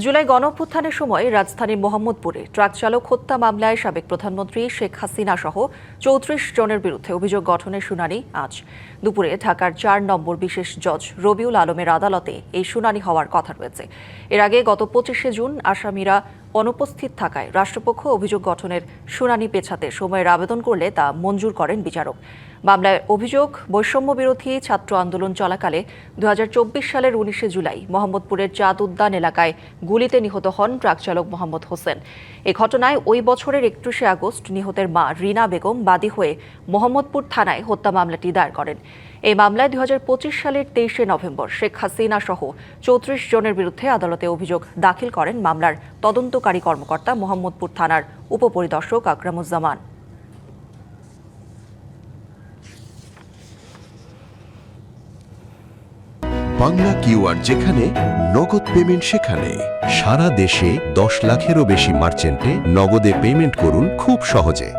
জুলাই গণঅভ্যুত্থানের সময় রাজধানীর মোহাম্মদপুরে ট্রাক চালক হত্যা মামলায় সাবেক প্রধানমন্ত্রী শেখ হাসিনা সহ ৩৪ জনের বিরুদ্ধে অভিযোগ গঠনের শুনানি আজ দুপুরে ঢাকার ৪ নম্বর বিশেষ জজ রবিউল আলমের আদালতে এই শুনানি হওয়ার কথা রয়েছে। এর আগে গত ২৫শে জুন আসামিরা অনুপস্থিত থাকায় রাষ্ট্রপক্ষ অভিযোগ গঠনের শুনানি পেছাতে সময়ের আবেদন করলে তা মঞ্জুর করেন বিচারক। মামলায় অভিযোগ, বৈষম্য বিরোধী ছাত্র আন্দোলন চলাকালে ২০২৪ সালের ১৯শে জুলাই মোহাম্মদপুরের চাঁদ উদ্যান এলাকায় গুলিতে নিহত হন ট্রাক চালক মোহাম্মদ হোসেন। এ ঘটনায় ওই বছরের ৩১শে আগস্ট নিহতের মা রিনা বেগম বাদী হয়ে মোহাম্মদপুর থানায় হত্যা মামলাটি দায়ের করেন। এই মামলায় ২০২৫ সালের ২৩শে নভেম্বর শেখ হাসিনা সহ ৩৪ জনের বিরুদ্ধে আদালতে অভিযোগ দাখিল করেন মামলার তদন্তকারী কর্মকর্তা মোহাম্মদপুর থানার উপপরিদর্শক আকরামুজ্জামান। বাংলা কিউআর যেখানে নগদ পেমেন্ট সেখানে। সারা দেশে ১০ লাখেরও বেশি মার্চেন্টে নগদে পেমেন্ট করুন খুব সহজে।